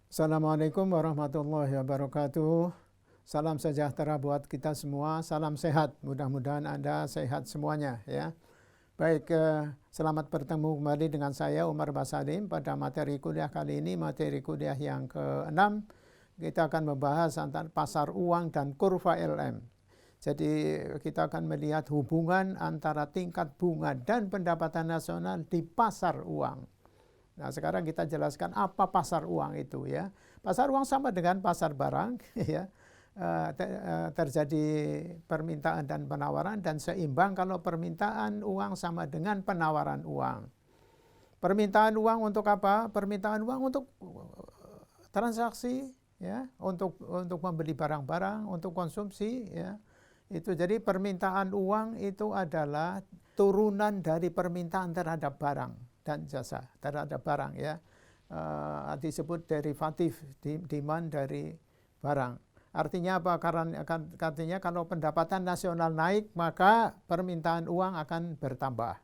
Assalamualaikum warahmatullahi wabarakatuh. Salam sejahtera buat kita semua. Salam sehat. Mudah-mudahan Anda sehat semuanya ya. Baik, selamat bertemu kembali dengan saya Umar Basalim pada materi kuliah kali ini, materi kuliah yang ke-6. Kita akan membahas tentang pasar uang dan kurva LM. Jadi kita akan melihat hubungan antara tingkat bunga dan pendapatan nasional di pasar uang. Nah, sekarang kita jelaskan apa pasar uang itu ya. Pasar uang sama dengan pasar barang ya. Terjadi permintaan dan penawaran dan seimbang kalau permintaan uang sama dengan penawaran uang. Permintaan uang untuk apa? Permintaan uang untuk transaksi ya, untuk membeli barang-barang, untuk konsumsi ya. Itu jadi permintaan uang itu adalah turunan dari permintaan terhadap barang dan jasa, terhadap barang ya. Disebut derivatif demand dari barang. Artinya apa? Artinya kalau pendapatan nasional naik, maka permintaan uang akan bertambah.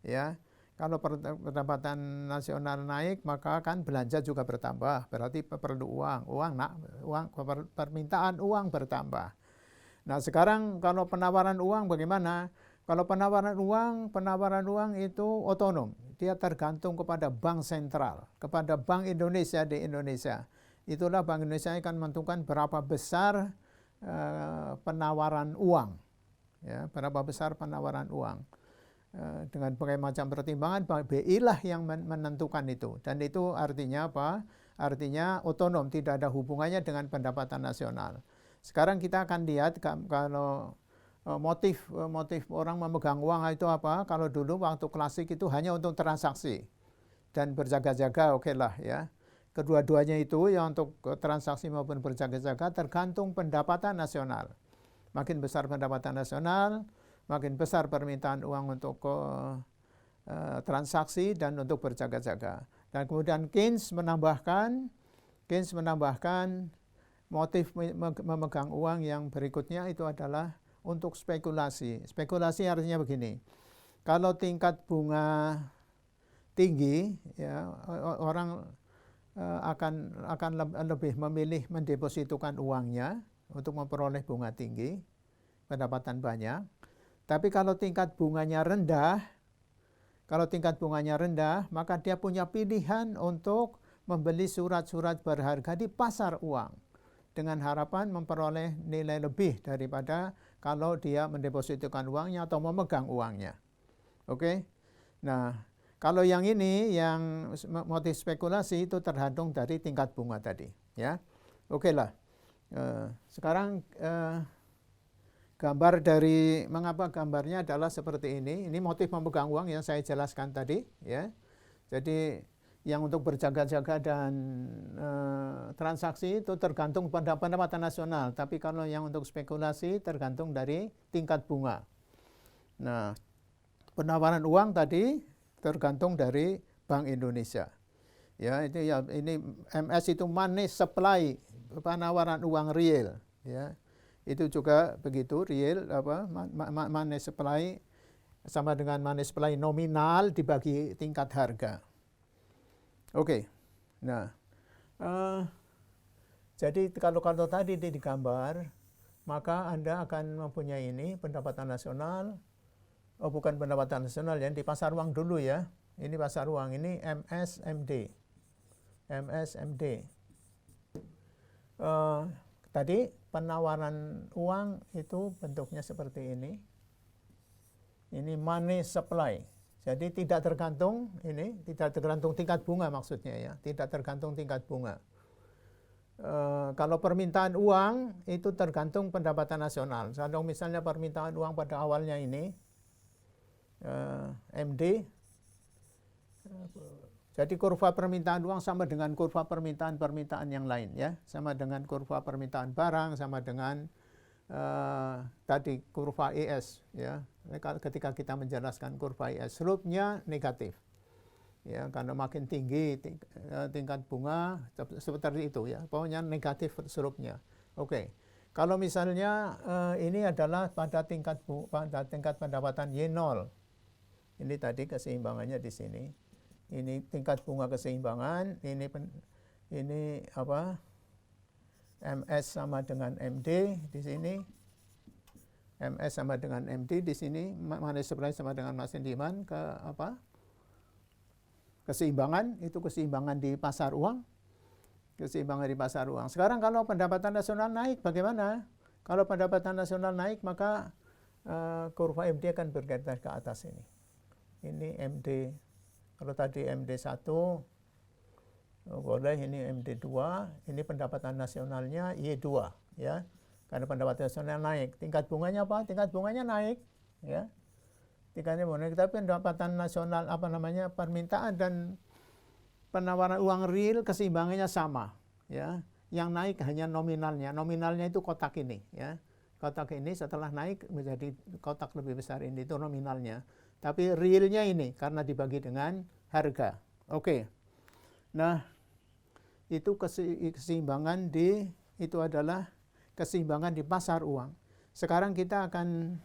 Ya, kalau pendapatan nasional naik, maka kan belanja juga bertambah. Berarti perlu permintaan uang bertambah. Nah, sekarang kalau penawaran uang bagaimana? Kalau penawaran uang itu otonom. Dia tergantung kepada bank sentral, kepada Bank Indonesia di Indonesia. Itulah Bank Indonesia akan menentukan berapa besar penawaran uang. Ya, berapa besar penawaran uang. Dengan berbagai macam pertimbangan, BI lah yang menentukan itu. Dan itu artinya apa? Artinya otonom, tidak ada hubungannya dengan pendapatan nasional. Sekarang kita akan lihat kalau motif orang memegang uang itu apa? Kalau dulu waktu klasik itu hanya untuk transaksi dan berjaga-jaga, oke lah ya. Kedua-duanya itu yang untuk transaksi maupun berjaga-jaga tergantung pendapatan nasional. Makin besar pendapatan nasional, makin besar permintaan uang untuk transaksi dan untuk berjaga-jaga. Dan kemudian Keynes menambahkan motif memegang uang yang berikutnya itu adalah untuk spekulasi. Spekulasi artinya begini, kalau tingkat bunga tinggi, ya, orang akan lebih memilih mendepositokan uangnya untuk memperoleh bunga tinggi, pendapatan banyak. Tapi kalau tingkat bunganya rendah, maka dia punya pilihan untuk membeli surat-surat berharga di pasar uang dengan harapan memperoleh nilai lebih daripada kalau dia mendepositokan uangnya atau memegang uangnya. Oke? Nah, kalau yang ini, yang motif spekulasi itu tergantung dari tingkat bunga tadi. Ya, oke lah. Sekarang gambar dari mengapa gambarnya adalah seperti ini. Ini motif memegang uang yang saya jelaskan tadi. Ya, jadi yang untuk berjaga-jaga dan transaksi itu tergantung pada pendapatan nasional. Tapi kalau yang untuk spekulasi tergantung dari tingkat bunga. Nah, penawaran uang tadi tergantung dari Bank Indonesia. Ya, ini MS itu money supply, penawaran uang real. Ya, itu juga begitu real money supply sama dengan money supply nominal dibagi tingkat harga. Oke, nah, jadi kalau tadi digambar, maka Anda akan mempunyai ini pendapatan nasional, bukan pendapatan nasional ya, di pasar uang dulu ya. Ini pasar uang, ini MSMD. Tadi penawaran uang itu bentuknya seperti ini. Ini money supply. Jadi tidak tergantung tingkat bunga maksudnya ya, tidak tergantung tingkat bunga. Kalau permintaan uang itu tergantung pendapatan nasional. Kalau misalnya permintaan uang pada awalnya ini MD, jadi kurva permintaan uang sama dengan kurva permintaan yang lain ya, sama dengan kurva permintaan barang, sama dengan tadi kurva ES ya. Ketika kita menjelaskan kurva ES, slope-nya negatif. Ya, karena makin tinggi tingkat bunga seperti itu ya. Pokoknya negatif slope-nya. Oke. Kalau misalnya ini adalah pada tingkat pendapatan Y0. Ini tadi keseimbangannya di sini. Ini tingkat bunga keseimbangan, ini apa? MS sama dengan MD di sini. MS sama dengan MD di sini, money supply sama dengan margin demand ke apa? Keseimbangan, itu keseimbangan di pasar uang. Keseimbangan di pasar uang. Sekarang kalau pendapatan nasional naik bagaimana? Kalau pendapatan nasional naik maka kurva MD akan bergeser ke atas ini. Ini MD. Kalau tadi MD1 boleh, ini MD2, ini pendapatan nasionalnya Y2 ya. Karena pendapatan nasional naik. Tingkat bunganya apa? Tingkat bunganya naik ya. Tingkatnya naik, tapi pendapatan nasional permintaan dan penawaran uang real keseimbangannya sama ya. Yang naik hanya nominalnya. Nominalnya itu kotak ini ya. Kotak ini setelah naik menjadi kotak lebih besar ini, itu nominalnya. Tapi realnya ini karena dibagi dengan harga. Oke. Nah, itu keseimbangan itu adalah keseimbangan di pasar uang. Sekarang kita akan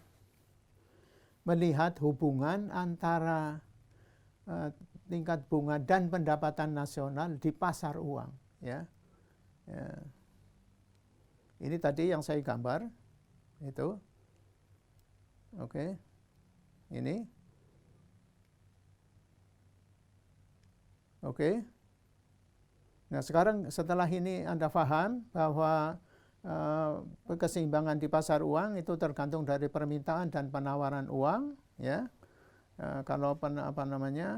melihat hubungan antara tingkat bunga dan pendapatan nasional di pasar uang ya. Ini tadi yang saya gambar itu. Oke. Ini. Oke. Nah, sekarang setelah ini Anda paham bahwa keseimbangan di pasar uang itu tergantung dari permintaan dan penawaran uang ya. Kalau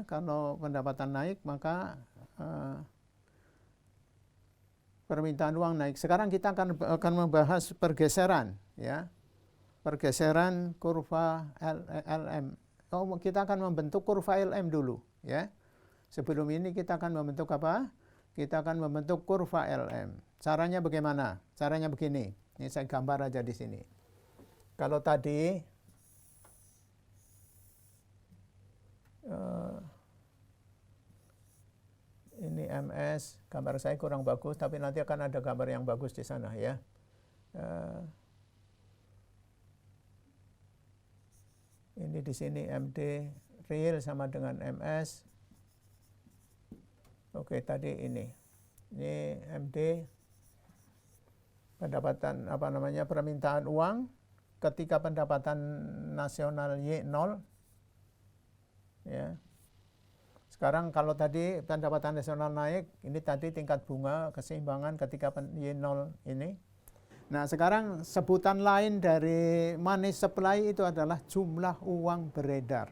kalau pendapatan naik maka permintaan uang naik. Sekarang kita akan membahas pergeseran ya. Pergeseran kurva LM. Kita akan membentuk kurva LM dulu ya. Sebelum ini kita akan membentuk apa? Kita akan membentuk kurva LM. Caranya bagaimana? Caranya begini. Ini saya gambar aja di sini. Kalau tadi ini MS, gambar saya kurang bagus, tapi nanti akan ada gambar yang bagus di sana ya. Ini di sini MD real sama dengan MS. Oke, tadi ini MD pendapatan permintaan uang ketika pendapatan nasional Y0 ya. Sekarang kalau tadi pendapatan nasional naik, ini tadi tingkat bunga keseimbangan ketika Y0 ini. Nah, sekarang sebutan lain dari money supply itu adalah jumlah uang beredar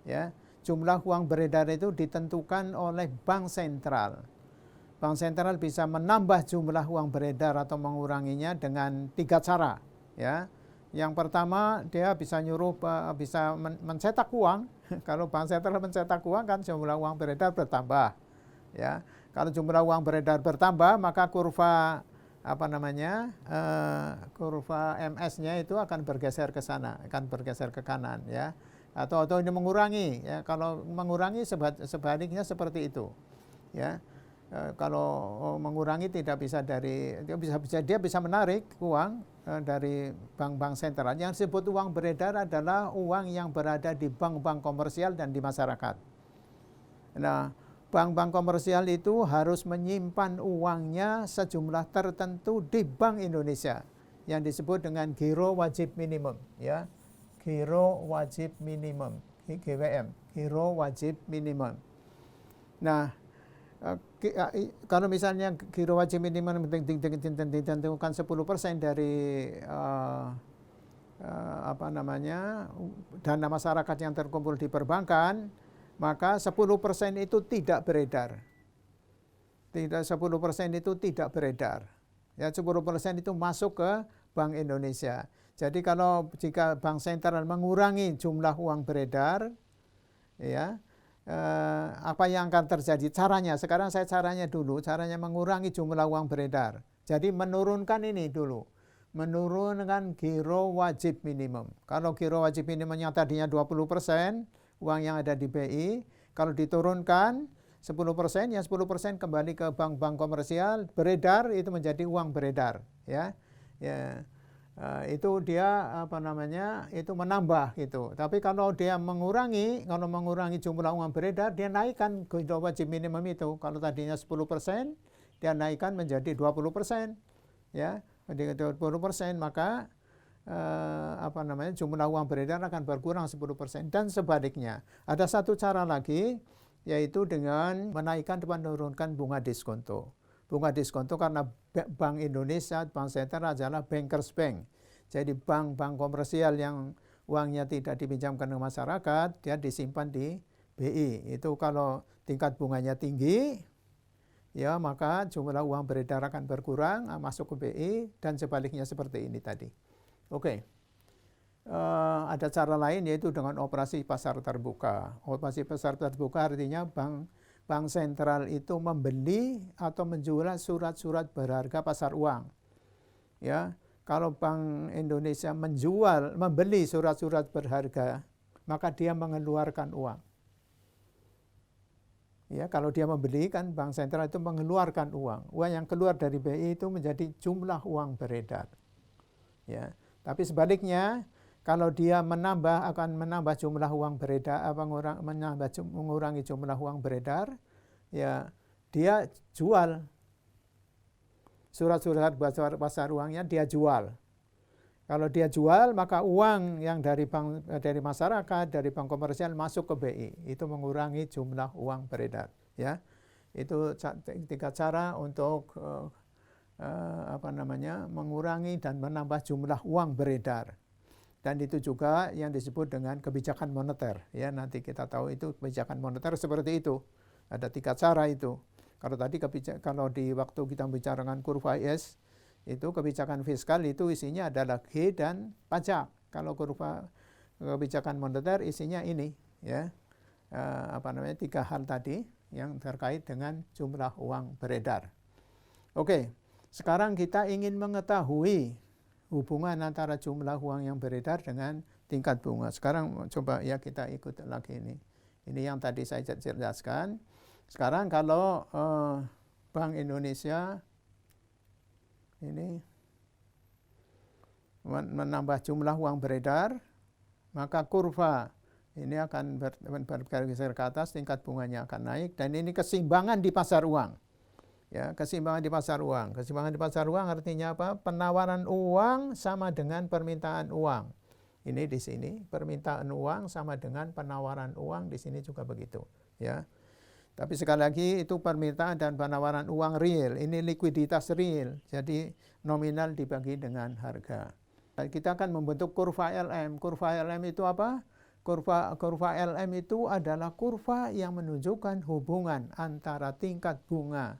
ya. Jumlah uang beredar itu ditentukan oleh bank sentral. Bank sentral bisa menambah jumlah uang beredar atau menguranginya dengan 3 cara. Ya, yang pertama dia bisa mencetak uang. Kalau bank sentral mencetak uang kan jumlah uang beredar bertambah. Ya, kalau jumlah uang beredar bertambah maka kurva kurva MS-nya itu akan bergeser ke sana, akan bergeser ke kanan ya. Atau ini mengurangi ya. Kalau mengurangi sebaliknya seperti itu ya. Kalau mengurangi tidak bisa dia bisa menarik uang dari bank-bank sentral. Yang disebut uang beredar adalah uang yang berada di bank-bank komersial dan di masyarakat. Nah, bank-bank komersial itu harus menyimpan uangnya sejumlah tertentu di Bank Indonesia yang disebut dengan giro wajib minimum ya. Giro wajib minimum, GWM, giro wajib minimum. Nah, kalau misalnya giro wajib minimum ditentukan 10% dari dana masyarakat yang terkumpul di perbankan, maka 10% itu tidak beredar. 10% itu tidak beredar. Ya, 10% itu masuk ke Bank Indonesia. Jadi jika bank sentral mengurangi jumlah uang beredar, ya, apa yang akan terjadi? Caranya, sekarang saya caranya mengurangi jumlah uang beredar. Jadi menurunkan ini dulu, menurunkan giro wajib minimum. Kalau giro wajib minimumnya tadinya 20% uang yang ada di BI, kalau diturunkan 10%, ya 10% kembali ke bank-bank komersial, beredar itu menjadi uang beredar, ya. Ya. itu dia itu menambah gitu. Tapi kalau dia mengurangi jumlah uang beredar, dia naikkan kehidupan wajib minimum itu. Kalau tadinya 10%, dia naikkan menjadi 20%, ya, menjadi 20%, maka jumlah uang beredar akan berkurang 10%. Dan sebaliknya, ada satu cara lagi, yaitu dengan menaikkan dan menurunkan bunga diskonto. Bunga diskonto karena Bank Indonesia, Bank Sentral adalah bankers bank. Jadi bank-bank komersial yang uangnya tidak dipinjamkan ke masyarakat, dia disimpan di BI. Itu kalau tingkat bunganya tinggi, ya maka jumlah uang beredar akan berkurang, masuk ke BI, dan sebaliknya seperti ini tadi. Oke. Ada cara lain, yaitu dengan operasi pasar terbuka. Operasi pasar terbuka artinya bank sentral itu membeli atau menjual surat-surat berharga pasar uang. Ya, kalau Bank Indonesia membeli surat-surat berharga, maka dia mengeluarkan uang. Ya, kalau dia membeli, kan bank sentral itu mengeluarkan uang. Uang yang keluar dari BI itu menjadi jumlah uang beredar. Ya, tapi sebaliknya, kalau dia akan menambah jumlah uang beredar, mengurangi jumlah uang beredar, ya dia jual surat-surat pasar uangnya, dia jual. Kalau dia jual, maka uang yang dari masyarakat, dari bank komersial masuk ke BI, itu mengurangi jumlah uang beredar. Ya, itu 3 cara untuk mengurangi dan menambah jumlah uang beredar. Dan itu juga yang disebut dengan kebijakan moneter. Ya, nanti kita tahu itu kebijakan moneter seperti itu. Ada 3 cara itu. Kalau tadi kalau di waktu kita bicarakan kurva IS, itu kebijakan fiskal itu isinya adalah G dan pajak. Kalau kurva kebijakan moneter isinya ini, ya, 3 hal tadi yang terkait dengan jumlah uang beredar. Oke, sekarang kita ingin mengetahui hubungan antara jumlah uang yang beredar dengan tingkat bunga. Sekarang coba ya kita ikut lagi ini. Ini yang tadi saya jelaskan. Sekarang kalau Bank Indonesia ini menambah jumlah uang beredar, maka kurva ini akan bergeser ke atas, tingkat bunganya akan naik, dan ini keseimbangan di pasar uang. Ya, keseimbangan di pasar uang. Keseimbangan di pasar uang artinya apa? Penawaran uang sama dengan permintaan uang. Ini di sini permintaan uang sama dengan penawaran uang, di sini juga begitu, ya. Tapi sekali lagi itu permintaan dan penawaran uang real. Ini likuiditas real. Jadi nominal dibagi dengan harga. Dan kita akan membentuk kurva LM. Kurva LM itu apa? Kurva LM itu adalah kurva yang menunjukkan hubungan antara tingkat bunga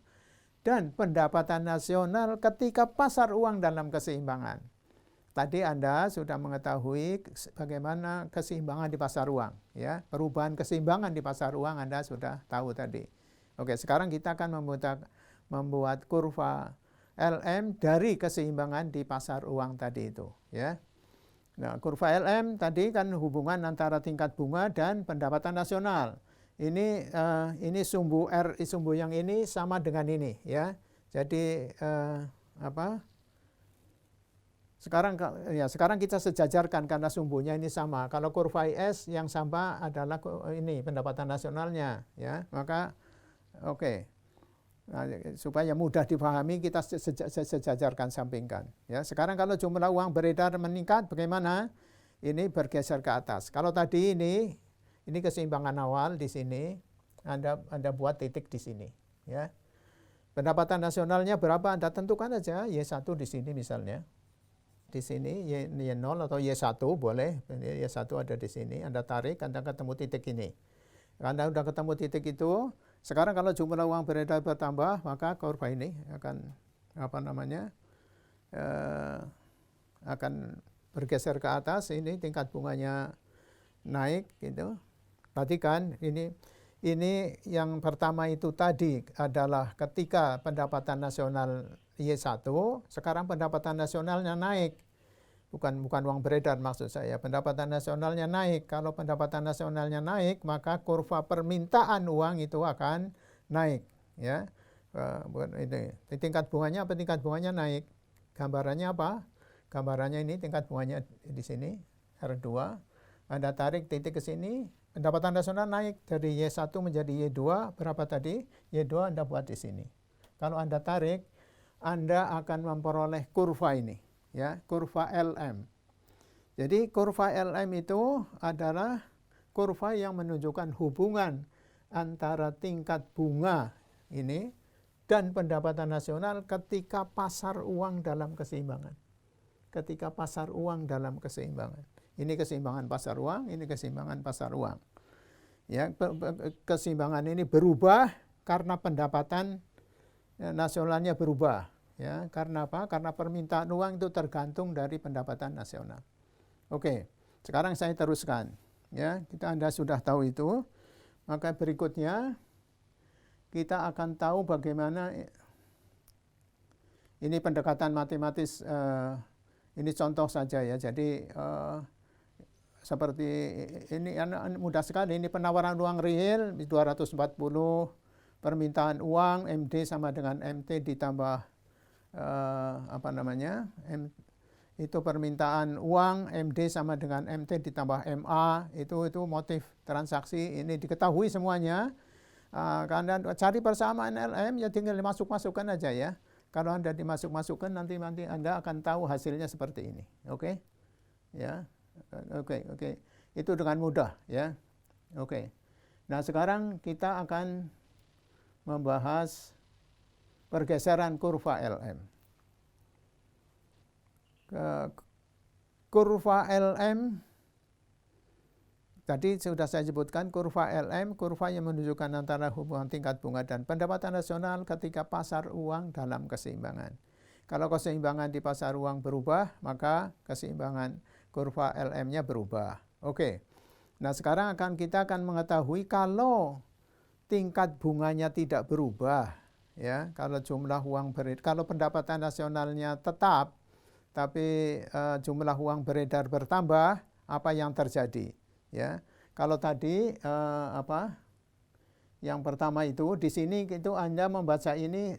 dan pendapatan nasional ketika pasar uang dalam keseimbangan. Tadi Anda sudah mengetahui bagaimana keseimbangan di pasar uang, ya. Perubahan keseimbangan di pasar uang Anda sudah tahu tadi. Oke, sekarang kita akan membuat kurva LM dari keseimbangan di pasar uang tadi itu, ya. Nah, kurva LM tadi kan hubungan antara tingkat bunga dan pendapatan nasional. Ini sumbu R, sumbu yang ini sama dengan ini, ya. Jadi sekarang kita sejajarkan karena sumbunya ini sama. Kalau kurva IS yang sama adalah ini pendapatan nasionalnya, ya. Maka oke. Nah, supaya mudah dipahami kita sejajarkan, sampingkan, ya. Sekarang kalau jumlah uang beredar meningkat bagaimana? Ini bergeser ke atas. Kalau tadi ini keseimbangan awal di sini, Anda buat titik di sini, ya. Pendapatan nasionalnya berapa Anda tentukan aja, Y1 di sini misalnya. Di sini Y0 atau Y1 boleh, Y1 ada di sini, Anda tarik, Anda ketemu titik ini. Anda sudah ketemu titik itu, sekarang kalau jumlah uang beredar bertambah, maka kurva ini akan akan bergeser ke atas, ini tingkat bunganya naik gitu. Perhatikan ini yang pertama itu tadi adalah ketika pendapatan nasional Y1, sekarang pendapatan nasionalnya naik. Bukan uang beredar maksud saya, pendapatan nasionalnya naik. Kalau pendapatan nasionalnya naik, maka kurva permintaan uang itu akan naik, ya. Ini tingkat bunganya apa? Tingkat bunganya naik. Gambarannya apa? gambarannya ini tingkat bunganya di sini R2. Anda tarik titik ke sini, pendapatan nasional naik dari Y1 menjadi Y2, berapa tadi? Y2 Anda buat di sini. Kalau Anda tarik, Anda akan memperoleh kurva ini, ya, kurva LM. Jadi kurva LM itu adalah kurva yang menunjukkan hubungan antara tingkat bunga ini dan pendapatan nasional ketika pasar uang dalam keseimbangan. Ketika pasar uang dalam keseimbangan. Ini keseimbangan pasar uang, ini keseimbangan pasar uang. Ya, keseimbangan ini berubah karena pendapatan nasionalnya berubah. Ya, karena apa? Karena permintaan uang itu tergantung dari pendapatan nasional. Oke, sekarang saya teruskan. Ya, Anda sudah tahu itu. Maka berikutnya kita akan tahu bagaimana ini pendekatan matematis. Ini contoh saja ya. Jadi seperti ini mudah sekali. Ini penawaran uang real 240, permintaan uang MD sama dengan MT ditambah itu permintaan uang MD sama dengan MT ditambah MA, itu motif transaksi, ini diketahui semuanya. Anda cari persamaan LM ya tinggal dimasukkan aja ya. Kalau Anda dimasukkan nanti Anda akan tahu hasilnya seperti ini. Oke? Ya. Oke. Itu dengan mudah ya. Oke. Nah, sekarang kita akan membahas pergeseran kurva LM. Kurva LM tadi sudah saya sebutkan, kurva LM, kurva yang menunjukkan antara hubungan tingkat bunga dan pendapatan nasional ketika pasar uang dalam keseimbangan. Kalau keseimbangan di pasar uang berubah, maka keseimbangan kurva LM-nya berubah. Oke. Nah, sekarang kita akan mengetahui kalau tingkat bunganya tidak berubah, ya. Kalau jumlah uang kalau pendapatan nasionalnya tetap, tapi jumlah uang beredar bertambah, apa yang terjadi? Ya, kalau tadi yang pertama itu di sini itu Anda membaca ini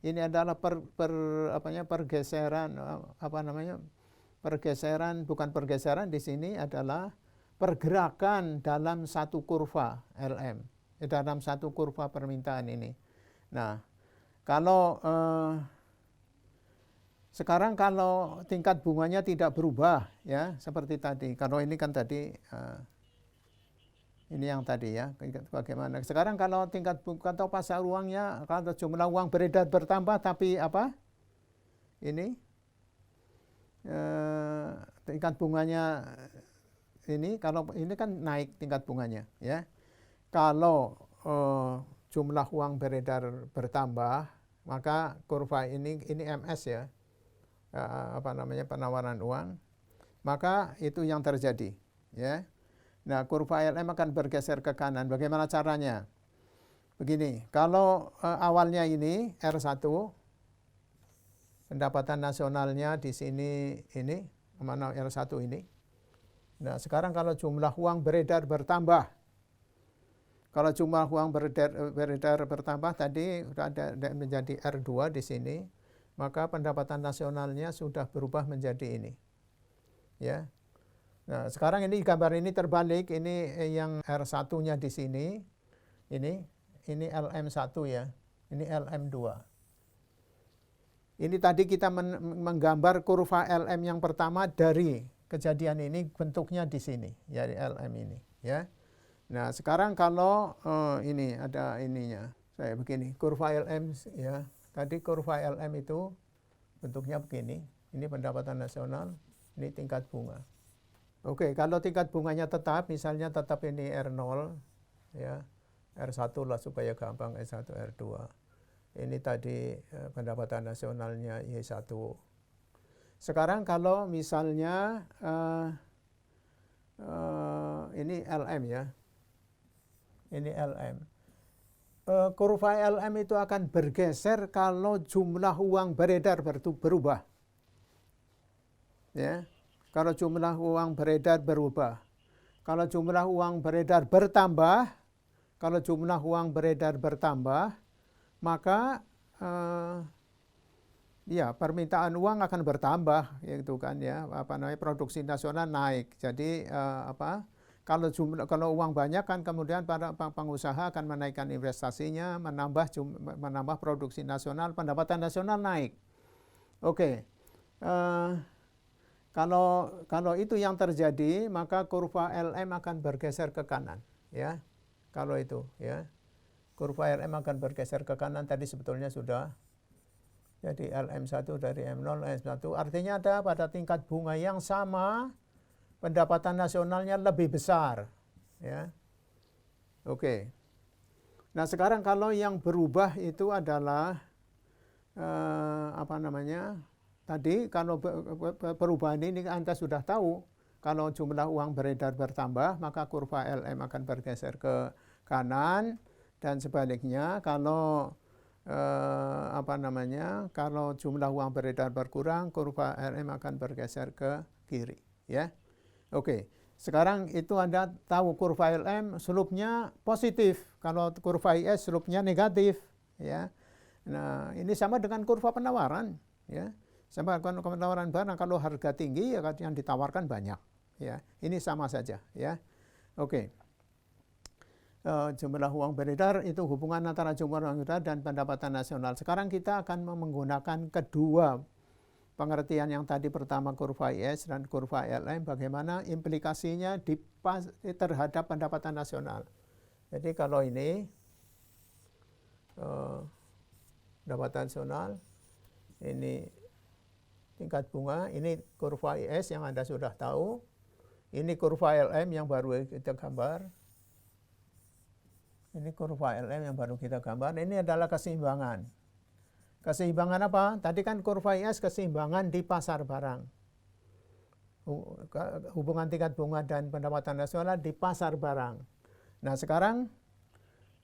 adalah pergeseran pergeseran, bukan pergeseran, di sini adalah pergerakan dalam satu kurva LM, dalam satu kurva permintaan ini. Nah, kalau sekarang kalau tingkat bunganya tidak berubah ya seperti tadi. Kalau ini kan tadi ini yang tadi ya, bagaimana. Sekarang kalau tingkat bunga atau pasar uangnya, kalau jumlah uang beredar bertambah tapi apa? Ini tingkat bunganya ini, kalau ini kan naik tingkat bunganya ya. Kalau jumlah uang beredar bertambah, maka kurva ini MS ya. Penawaran uang, maka itu yang terjadi ya. Nah, kurva LM akan bergeser ke kanan. Bagaimana caranya? Begini, kalau awalnya ini R1, pendapatan nasionalnya di sini ini, mana R1 ini. Nah, sekarang kalau jumlah uang beredar bertambah, kalau jumlah uang beredar bertambah tadi sudah ada menjadi R2 di sini, maka pendapatan nasionalnya sudah berubah menjadi ini. Ya. Nah, sekarang ini gambar ini terbalik, ini yang R1-nya di sini. Ini LM1 ya. Ini LM2. Ini tadi kita menggambar kurva LM yang pertama dari kejadian ini, bentuknya di sini, ya, di LM ini, ya. Nah, sekarang kalau ini ada ininya. Saya begini, kurva LM ya. Tadi kurva LM itu bentuknya begini. Ini pendapatan nasional, ini tingkat bunga. Oke, kalau tingkat bunganya tetap, misalnya tetap ini R0, ya, R1 lah supaya gampang, S1, R2. Ini tadi pendapatan nasionalnya Y1. Sekarang kalau misalnya ini LM ya. Ini LM. Kurva LM itu akan bergeser kalau jumlah uang beredar berubah. Ya. Kalau jumlah uang beredar berubah. Kalau jumlah uang beredar bertambah, maka ya permintaan uang akan bertambah gitu kan ya, produksi nasional naik. Jadi kalau uang banyak kan kemudian para pengusaha akan menaikkan investasinya, menambah produksi nasional, pendapatan nasional naik. Oke. Kalau itu yang terjadi, maka kurva LM akan bergeser ke kanan, ya. Kalau itu, ya. Kurva LM akan bergeser ke kanan, tadi sebetulnya sudah. Jadi LM1 dari M0, M1 artinya ada pada tingkat bunga yang sama, pendapatan nasionalnya lebih besar, ya. Oke. Nah, sekarang kalau yang berubah itu adalah tadi kalau perubahan ini Anda sudah tahu, kalau jumlah uang beredar bertambah, maka kurva LM akan bergeser ke kanan, dan sebaliknya kalau kalau jumlah uang beredar berkurang, kurva LM akan bergeser ke kiri, ya. Oke. Sekarang itu Anda tahu kurva LM slope-nya positif, kalau kurva IS slope-nya negatif, ya. Nah, ini sama dengan kurva penawaran, ya. Sama dengan penawaran barang, kalau harga tinggi ya yang ditawarkan banyak, ya. Ini sama saja, ya. Oke. Jumlah uang beredar itu hubungan antara jumlah uang beredar dan pendapatan nasional. Sekarang kita akan menggunakan kedua pengertian yang tadi, pertama kurva IS dan kurva LM, bagaimana implikasinya terhadap pendapatan nasional. Jadi kalau ini pendapatan nasional, ini tingkat bunga, ini kurva IS yang Anda sudah tahu, ini kurva LM yang baru kita gambar, ini kurva LM yang baru kita gambar, ini adalah keseimbangan. Keseimbangan apa? Tadi kan kurva IS keseimbangan di pasar barang. Hubungan tingkat bunga dan pendapatan nasional di pasar barang. Nah, sekarang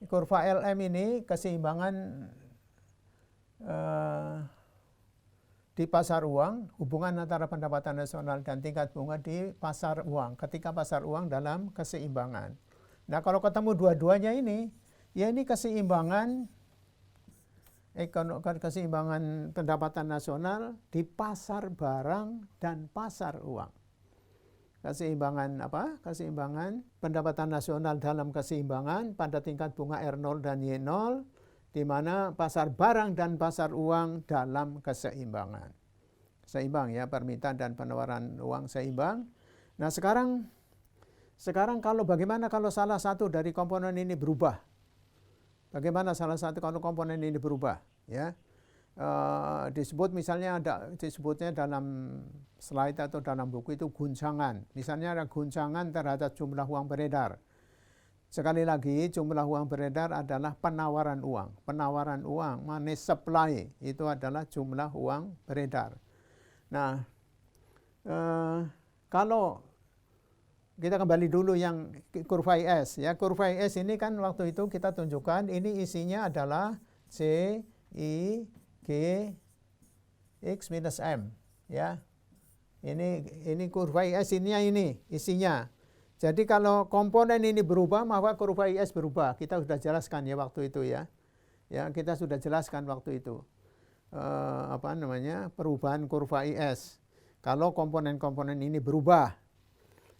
kurva LM ini keseimbangan di pasar uang, hubungan antara pendapatan nasional dan tingkat bunga di pasar uang, ketika pasar uang dalam keseimbangan. Nah, kalau ketemu dua-duanya ini, ya ini keseimbangan pendapatan nasional di pasar barang dan pasar uang. Keseimbangan apa? Keseimbangan pendapatan nasional dalam keseimbangan pada tingkat bunga R0 dan Y0, di mana pasar barang dan pasar uang dalam keseimbangan. Seimbang, ya, permintaan dan penawaran uang seimbang. Nah, sekarang kalau bagaimana kalau salah satu dari komponen ini berubah? Bagaimana salah satu kalau komponen ini berubah, ya? Disebut misalnya disebutnya dalam slide atau dalam buku itu guncangan. Misalnya ada guncangan terhadap jumlah uang beredar. Sekali lagi, jumlah uang beredar adalah penawaran uang. Penawaran uang, money supply, itu adalah jumlah uang beredar. Nah, kalau kita kembali dulu yang kurva IS, ya. Kurva IS ini kan waktu itu kita tunjukkan, ini isinya adalah C, I, G, X minus M, ya. Ini kurva IS ini isinya. Jadi kalau komponen ini berubah, maka kurva IS berubah. Kita sudah jelaskan ya waktu itu, ya. Ya, kita sudah jelaskan waktu itu. Perubahan kurva IS. Kalau komponen-komponen ini berubah.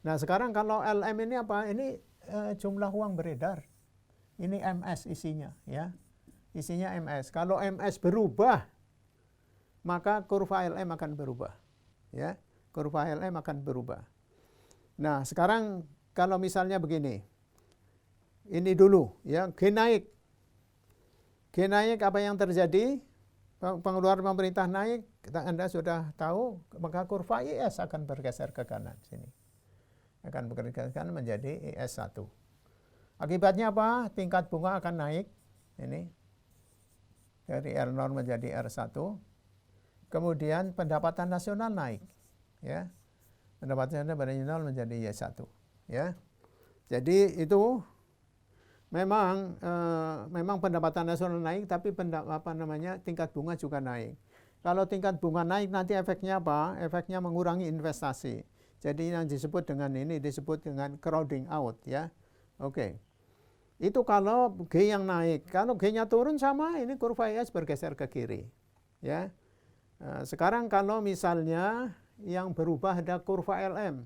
Nah, sekarang kalau LM ini apa? Ini jumlah uang beredar. Ini MS isinya, ya. Isinya MS. Kalau MS berubah, maka kurva LM akan berubah, ya. Kurva LM akan berubah. Nah, sekarang kalau misalnya begini, ini dulu, ya, G naik. G naik, apa yang terjadi? Pengeluaran pemerintah naik, Anda sudah tahu, maka kurva IS akan bergeser ke kanan sini. Akan bergeser ke kanan menjadi IS1. Akibatnya apa? Tingkat bunga akan naik, ini. Dari R0 menjadi R1. Kemudian pendapatan nasional naik, ya. Pendapatan nasional menjadi Y1, ya. Jadi itu memang pendapatan nasional naik, tapi tingkat bunga juga naik. Kalau tingkat bunga naik, nanti efeknya apa? Efeknya mengurangi investasi. Jadi yang disebut dengan crowding out, ya. Oke. Itu kalau G yang naik. Kalau G-nya turun sama, ini kurva IS bergeser ke kiri, ya. Sekarang kalau misalnya yang berubah ada kurva LM.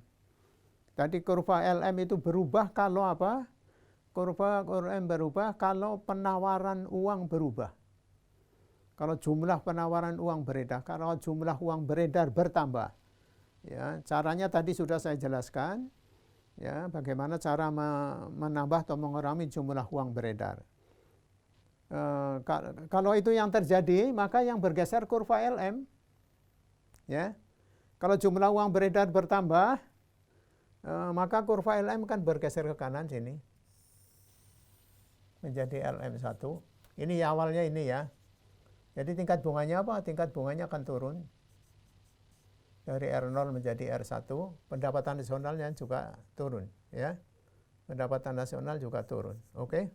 Tadi kurva LM itu berubah kalau apa? Kurva LM berubah kalau penawaran uang berubah. Kalau jumlah penawaran uang beredar, kalau jumlah uang beredar bertambah. Ya, caranya tadi sudah saya jelaskan. Ya, bagaimana cara menambah atau mengurangi jumlah uang beredar. Kalau itu yang terjadi, maka yang bergeser kurva LM. Ya, kalau jumlah uang beredar bertambah, maka kurva LM kan bergeser ke kanan sini menjadi LM1. Ini awalnya ini ya. Jadi tingkat bunganya apa? Tingkat bunganya akan turun dari R0 menjadi R1. Pendapatan nasionalnya juga turun, ya. Pendapatan nasional juga turun. Oke.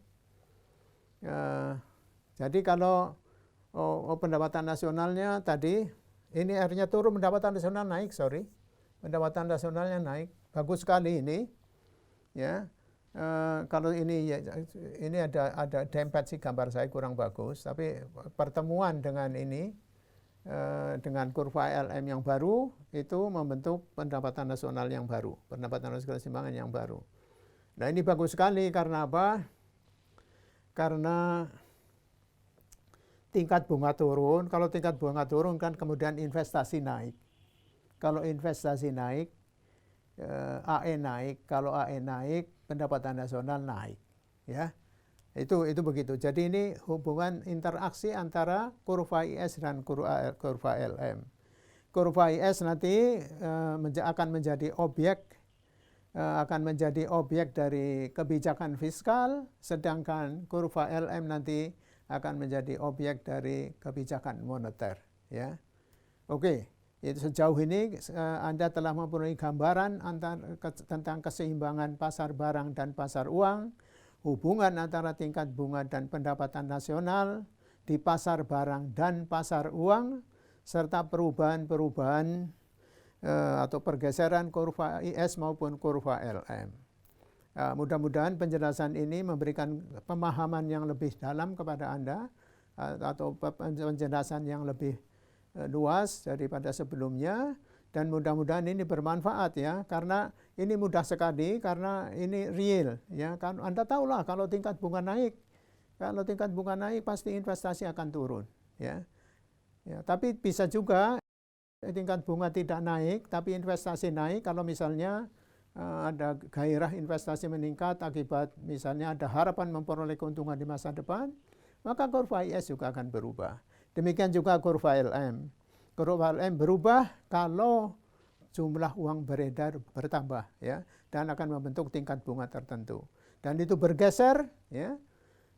Jadi kalau pendapatan nasionalnya tadi ini R-nya turun, pendapatan nasional naik, sorry. Pendapatan nasionalnya naik. Bagus sekali ini. Ya. Kalau ini ada dempet sih gambar saya kurang bagus, tapi pertemuan dengan ini dengan kurva LM yang baru itu membentuk pendapatan nasional yang baru, pendapatan nasional keseimbangan yang baru. Nah, ini bagus sekali karena apa? Karena tingkat bunga turun. Kalau tingkat bunga turun kan kemudian investasi naik. Kalau investasi naik, AE naik. Kalau AE naik, pendapatan nasional naik, ya. Itu begitu. Jadi ini hubungan interaksi antara kurva IS dan kurva LM. Kurva IS nanti akan menjadi objek dari kebijakan fiskal, sedangkan kurva LM nanti akan menjadi objek dari kebijakan moneter, ya. Oke. Itu sejauh ini Anda telah mempunyai gambaran tentang keseimbangan pasar barang dan pasar uang, hubungan antara tingkat bunga dan pendapatan nasional di pasar barang dan pasar uang, serta perubahan-perubahan atau pergeseran kurva IS maupun kurva LM. Mudah-mudahan penjelasan ini memberikan pemahaman yang lebih dalam kepada Anda atau penjelasan yang lebih luas daripada sebelumnya, dan mudah-mudahan ini bermanfaat ya, karena ini mudah sekali, karena ini real ya kan. Anda tahulah kalau tingkat bunga naik pasti investasi akan turun, ya. Tapi bisa juga tingkat bunga tidak naik tapi investasi naik kalau misalnya ada gairah investasi meningkat akibat misalnya ada harapan memperoleh keuntungan di masa depan, maka kurva IS juga akan berubah. Demikian juga kurva LM. Kurva LM berubah kalau jumlah uang beredar bertambah, ya, dan akan membentuk tingkat bunga tertentu. Dan itu bergeser, ya.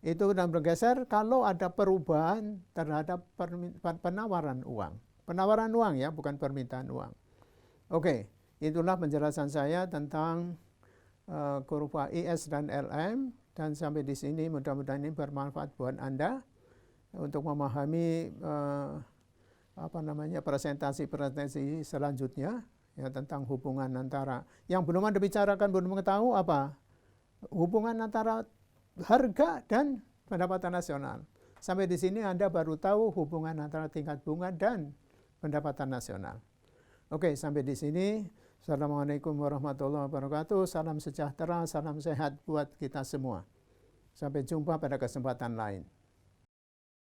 Itu dan bergeser kalau ada perubahan terhadap penawaran uang. Penawaran uang ya, bukan permintaan uang. Oke, itulah penjelasan saya tentang kurva IS dan LM, dan sampai di sini mudah-mudahan ini bermanfaat buat Anda untuk memahami presentasi selanjutnya ya, tentang hubungan antara yang belum Anda bicarakan, belum mengetahui apa hubungan antara harga dan pendapatan nasional. Sampai di sini Anda baru tahu hubungan antara tingkat bunga dan pendapatan nasional. Oke, sampai di sini. Assalamualaikum warahmatullahi wabarakatuh. Salam sejahtera, salam sehat buat kita semua. Sampai jumpa pada kesempatan lain.